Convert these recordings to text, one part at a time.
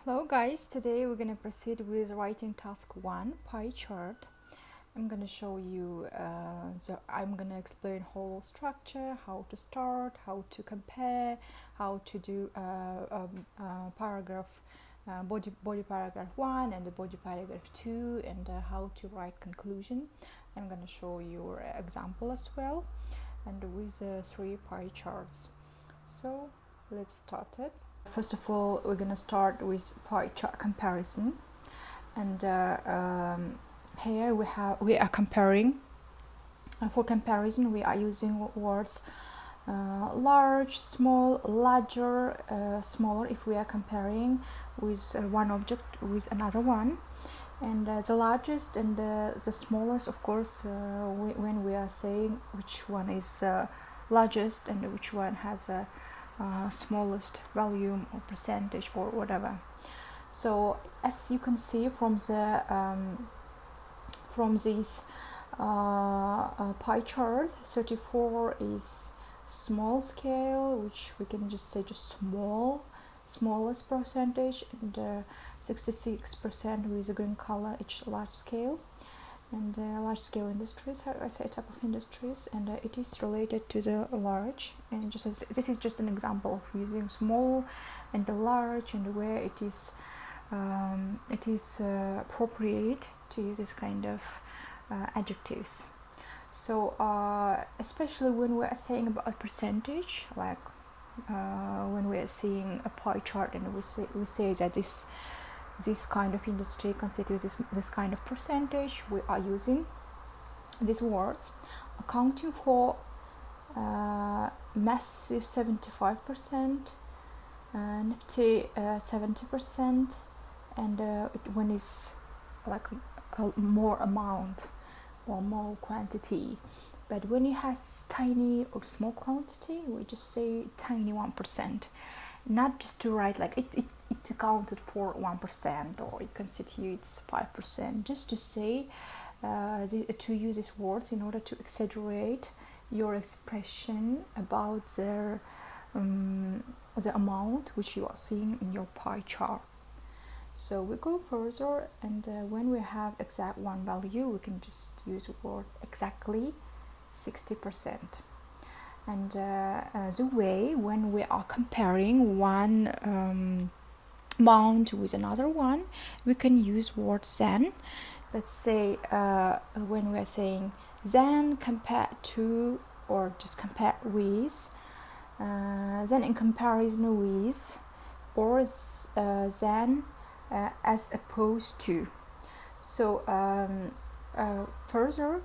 Hello guys, today we're going to proceed with writing task 1, pie chart. I'm going to show you, I'm going to explain whole structure, how to start, how to compare, how to do paragraph, body paragraph 1 and the body paragraph 2, and how to write conclusion. I'm going to show you an example as well, and with 3 pie charts. So let's start it. First of all, we're gonna start with pie chart comparison, and here we are comparing. For comparison, we are using words large, small, larger, smaller. If we are comparing with one object with another one, and the largest and the smallest, of course, when we are saying which one is largest and which one has a smallest volume or percentage or whatever. So as you can see from this pie chart, 34 is small scale, which we can just say just smallest percentage, and 66% with a green color, each large scale. And large scale industries, I say type of industries, and it is related to the large, and just as this is just an example of using small and the large, and where it is appropriate to use this kind of adjectives. So especially when we are saying about a percentage, like when we are seeing a pie chart, and we say that this kind of industry constitutes this kind of percentage, we are using these words accounting for massive 75%, nifty 70%, and when it's like a more amount or more quantity. But when it has tiny or small quantity, we just say tiny 1%, not just to write like it accounted for 1% or it constitutes 5%, just to say to use these words in order to exaggerate your expression about the amount which you are seeing in your pie chart. So we go further, and when we have exact one value, we can just use the word exactly 60%. And the way when we are comparing one amount with another one, we can use word than. Let's say when we are saying than compared to, or just compare with, then in comparison with, or than as opposed to. So further,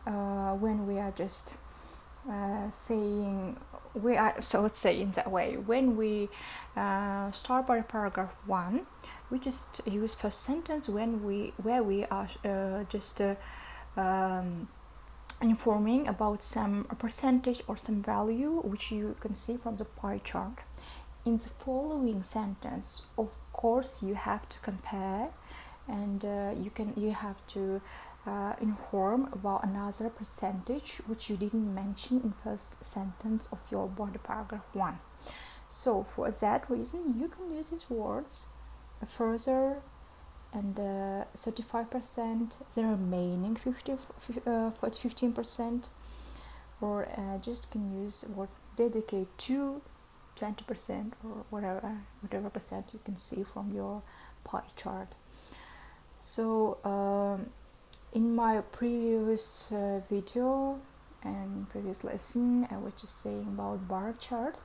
when we are just saying we are, so let's say in that way, when we start by paragraph 1, we just use first sentence where we are just informing about some percentage or some value which you can see from the pie chart. In the following sentence, of course, you have to compare, and you have to inform about another percentage which you didn't mention in first sentence of your body paragraph 1. So for that reason, you can use these words further, and 35%, the remaining 15%, or just can use word dedicate to 20% or whatever percent you can see from your pie chart. So in my previous video and previous lesson, I was just saying about bar chart,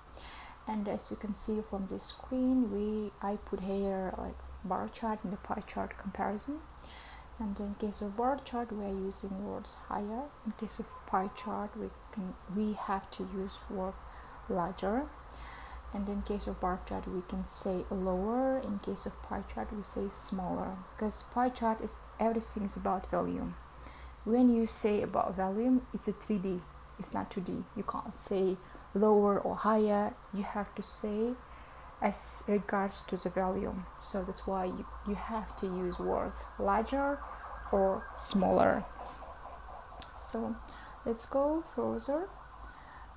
and as you can see from this screen, I put here like bar chart and the pie chart comparison. And in case of bar chart, we are using words higher. In case of pie chart, we have to use word larger. And in case of bar chart, we can say lower. In case of pie chart, we say smaller, because pie chart is everything is about volume. When you say about volume, it's a 3D, it's not 2D. You can't say lower or higher. You have to say as regards to the volume. So that's why you have to use words larger or smaller. So let's go further.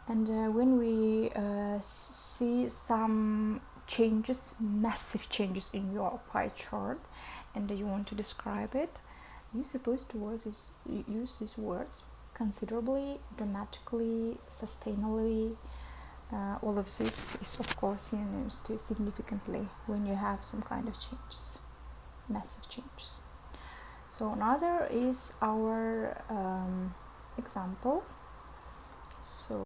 And when we see some changes, massive changes in your pie chart, and you want to describe it, you're supposed to use these words: considerably, dramatically, sustainably. All of this is of course synonyms to significantly when you have some kind of changes, massive changes. So another is our example. So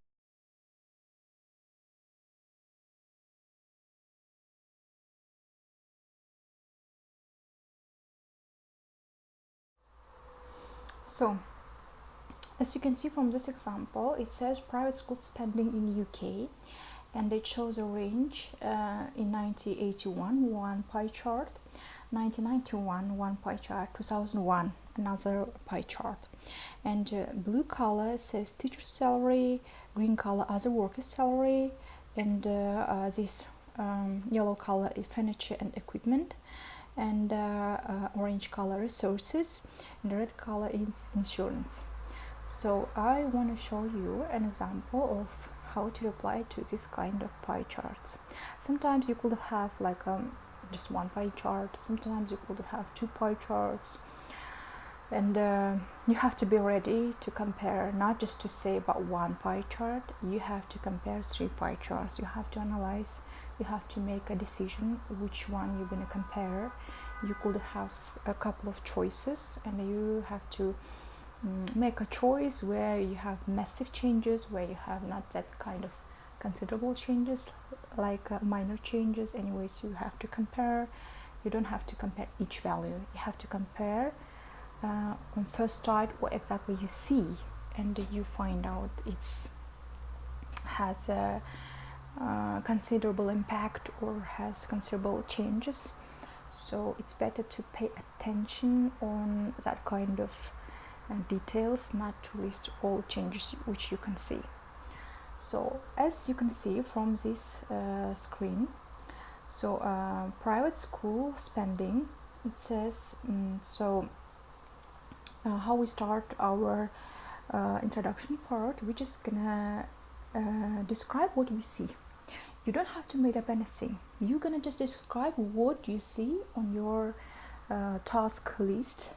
as you can see from this example, it says private school spending in UK, and it shows a range in 1981, one pie chart, 1991, one pie chart, 2001, another pie chart. And blue color says teacher salary, green color other workers salary, and this yellow color is furniture and equipment, and orange color resources, and red color is insurance. So I want to show you an example of how to apply to this kind of pie charts. Sometimes you could have like just one pie chart, sometimes you could have two pie charts, and you have to be ready to compare, not just to say about one pie chart. You have to compare 3 pie charts. You have to analyze, you have to make a decision which one you're going to compare. You could have a couple of choices, and you have to make a choice where you have massive changes, where you have not that kind of considerable changes, like minor changes. Anyways, you have to compare. You don't have to compare each value. You have to compare on first start what exactly you see, and you find out it's has a considerable impact or has considerable changes. So it's better to pay attention on that kind of details, not to list all changes which you can see. So as you can see from this screen, so private school spending, it says how we start our introduction part. We're just gonna describe what we see. You don't have to make up anything. You're gonna just describe what you see on your task list,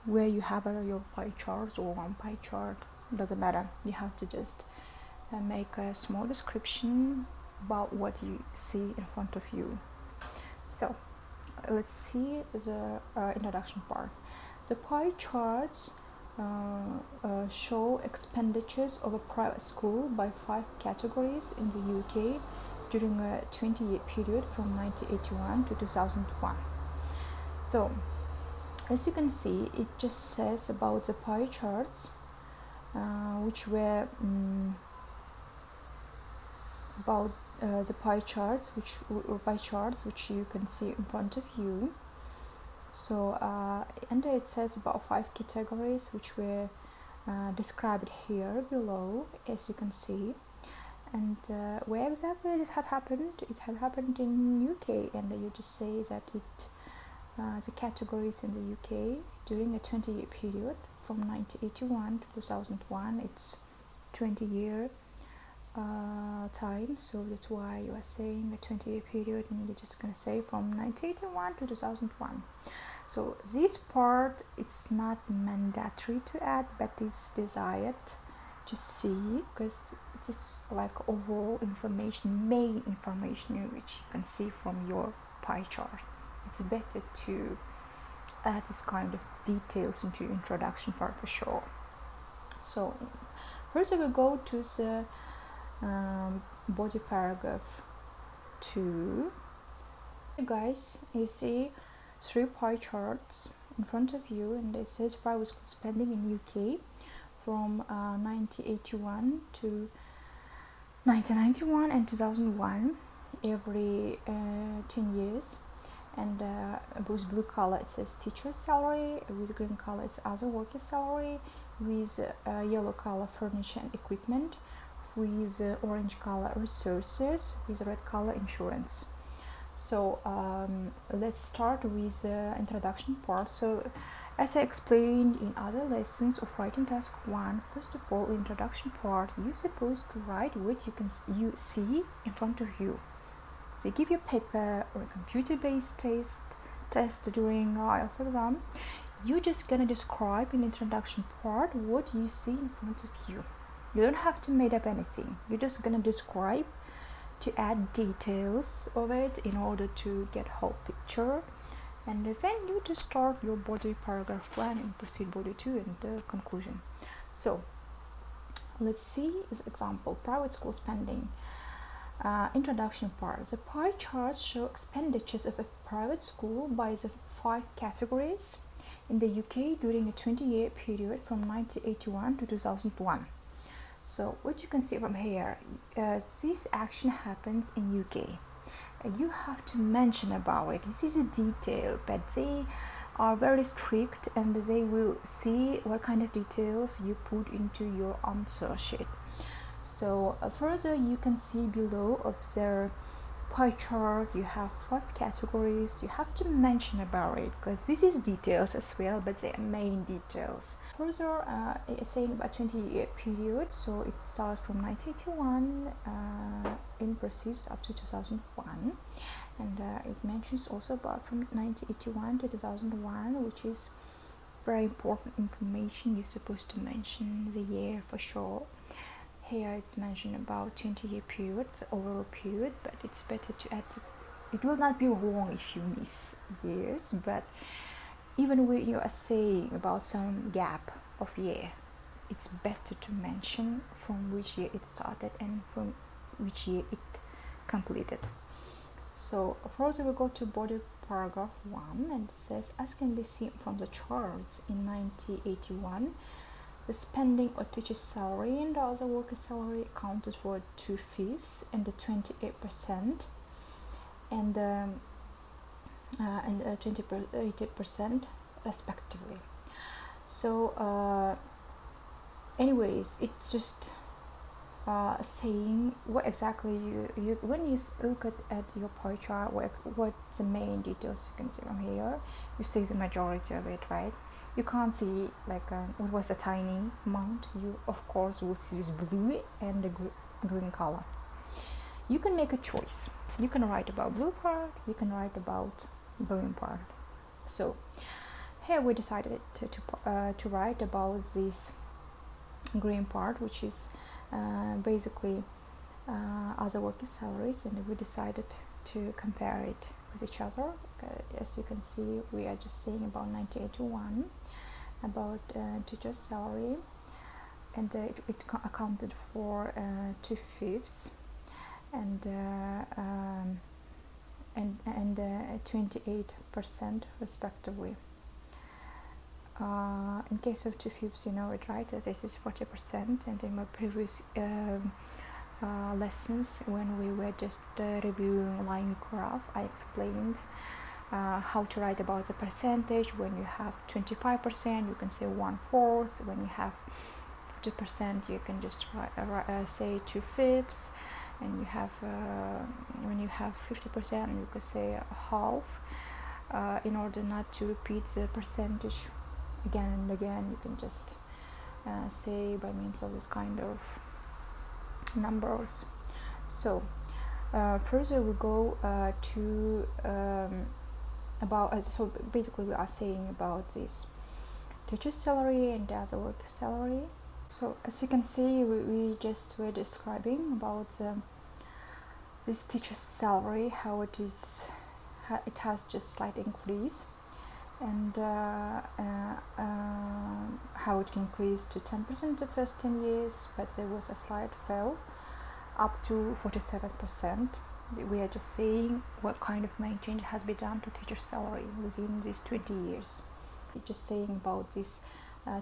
where you have your pie charts or one pie chart, doesn't matter. You have to just make a small description about what you see in front of you. So let's see the introduction part. The pie charts show expenditures of a private school by 5 categories in the UK during a 20-year period from 1981 to 2001. So as you can see, it just says about the pie charts, which were about the pie charts, which you can see in front of you. So and it says about 5 categories which were described here below, as you can see. And where exactly this had happened? It had happened in UK, and you just say that it the categories in the UK during a 20-year period from 1981 to 2001. It's 20-year time, so that's why you are saying a 20-year period, and you're just gonna say from 1981 to 2001. So this part, it's not mandatory to add, but it's desired to see, because it is like overall information, main information which you can see from your pie chart. It's better to add this kind of details into your introduction part for sure. So first I will go to the body paragraph 2. Guys, you see 3 pie charts in front of you, and it says private school spending in UK from 1981 to 1991 and 2001, every 10 years. And with blue color it says teacher salary, with green color it's other worker salary, with yellow color furniture and equipment, with orange color resources, with red color insurance. So let's start with the introduction part. So as I explained in other lessons of writing task 1, first of all, introduction part, you're supposed to write what you see in front of you. they give you a paper or a computer-based test during IELTS exam. You're just gonna describe in the introduction part what you see in front of you. You don't have to make up anything. You're just gonna describe to add details of it in order to get whole picture, and then you just start your body paragraph 1 and proceed body 2 and the conclusion. So let's see this example. Private school spending. Introduction part. The pie charts show expenditures of a private school by the 5 categories in the UK during a 20-year period from 1981 to 2001. So what you can see from here, this action happens in UK. You have to mention about it. This is a detail, but they are very strict and they will see what kind of details you put into your answer sheet. So further, you can see below of their pie chart, you have 5 categories. You have to mention about it because this is details as well, but they are main details. Further, it's saying about 20-year period, so it starts from 1981 and proceeds up to 2001, and it mentions also about from 1981 to 2001, which is very important information. You're supposed to mention the year for sure. Here it's mentioned about 20-year period, the overall period, but it's better to add it will not be wrong if you miss years, but even when you are saying about some gap of year, it's better to mention from which year it started and from which year it completed. So further we go to body paragraph 1, and it says, as can be seen from the charts, in 1981 the spending of teacher's salary and the other worker's salary accounted for 2/5 and the 28% and 80% respectively. So anyways, it's just saying what exactly you when you look at your pie chart, what the main details you can see from here. You see the majority of it, right? You can't see like it was a tiny amount. You of course will see this blue and the green color. You can make a choice. You can write about blue part, you can write about green part. So here we decided to write about this green part, which is basically other workers' salaries, and we decided to compare it with each other. As you can see, we are just saying about 1981 about teacher's salary, and it accounted for 2/5 and 28% respectively. In case of 2/5, you know it, right? This is 40%, and in my previous lessons, when we were just reviewing line graph, I explained how to write about the percentage. When you have 25%, you can say 1/4. When you have 50%, you can just say 2/5, and you have when you have 50%, you can say half. In order not to repeat the percentage again and again, you can just say by means of this kind of numbers. So further we go to about so basically we are saying about this teacher's salary and the other worker's salary. So as you can see, we just were describing about this teacher's salary, how it is, it has just slight increase, and how it increased to 10% the first 10 years, but there was a slight fall up to 47%. We are just saying what kind of main change has been done to teacher's salary within these 20 years. We're just saying about this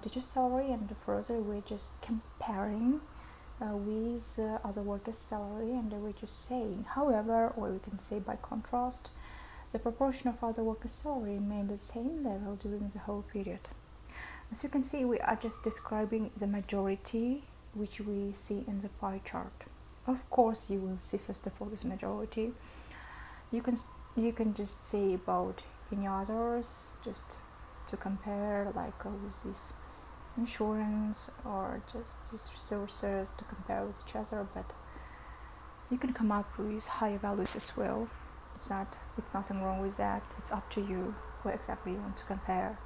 teacher's salary, and further we're just comparing with other workers' salary, and we're just saying, however, or we can say by contrast, the proportion of other workers' salary remained at the same level during the whole period. As you can see, we are just describing the majority which we see in the pie chart. Of course, you will see first of all this majority. You can just say about any others, just to compare, like with this insurance or just these resources to compare with each other, but You can come up with higher values as well. It's nothing wrong with that. It's up to you what exactly you want to compare.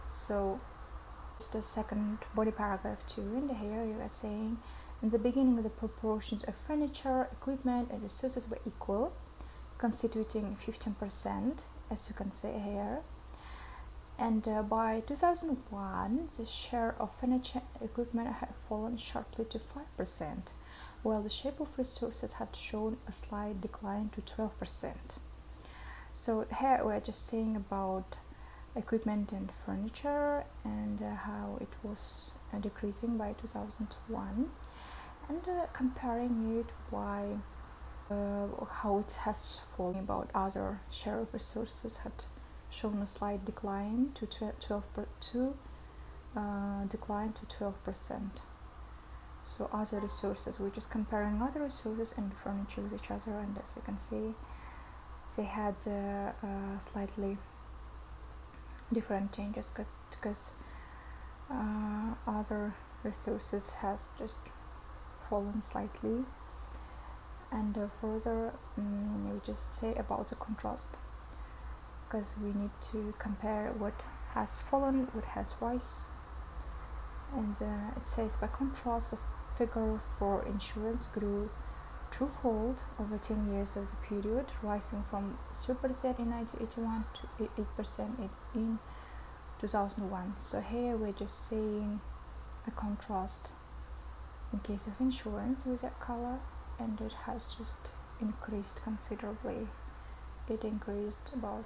So the second body paragraph too, in here you are saying, in the beginning the proportions of furniture, equipment and resources were equal, constituting 15%, as you can see here. And by 2001 the share of furniture and equipment had fallen sharply to 5%, while the share of resources had shown a slight decline to 12%. So here we're just saying about equipment and furniture and how it was decreasing by 2001, and comparing it by how it has fallen. About other share of resources had shown a slight decline to 12%. So other resources, we're just comparing other resources and furniture with each other, and as you can see, they had slightly different changes because other resources has just fallen slightly. And further, we just say about the contrast, because we need to compare what has fallen, what has rise. And it says, by contrast, the figure for insurance grew twofold over 10 years of the period, rising from 3% in 1981 to 8% in 2001. So here we're just saying a contrast in case of insurance with that color, and it has just increased considerably. It increased about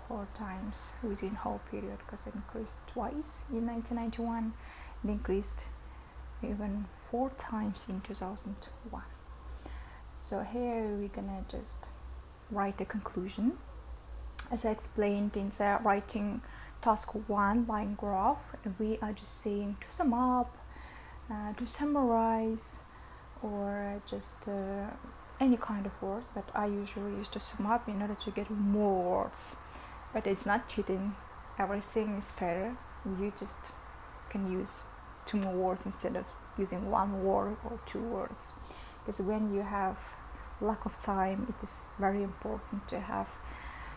4 times within whole period, because it increased twice in 1991 and increased even 4 times in 2001. So here we're gonna just write a conclusion. As I explained in the writing task 1 line graph, we are just saying to sum up, to summarize, or just any kind of word, but I usually use to sum up in order to get more words. But it's not cheating, everything is fair. You just can use 2 more words instead of using 1 word or 2 words, because when you have lack of time, it is very important to have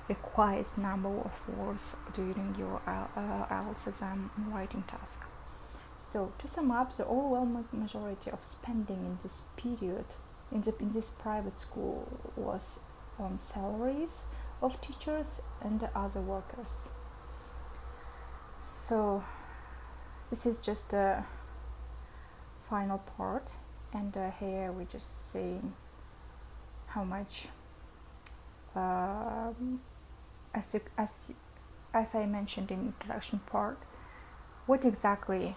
required number of words during your IELTS exam writing task. So to sum up, the overwhelming majority of spending in this period in this private school was on salaries of teachers and other workers. So this is just a final part, and here we're just saying how much as I mentioned in the introduction part, what exactly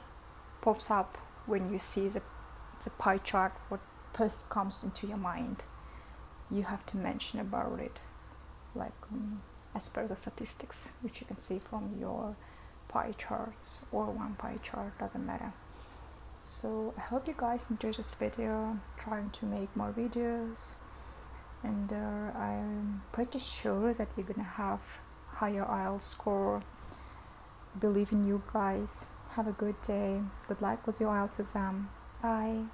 pops up when you see the pie chart, what first comes into your mind. You have to mention about it, like as per the statistics, which you can see from your pie charts, or one pie chart, doesn't matter. So I hope you guys enjoyed this video. Trying to make more videos, and I'm pretty sure that you're gonna have higher IELTS score. Believe in you guys. Have a good day. Good luck with your IELTS exam. Bye.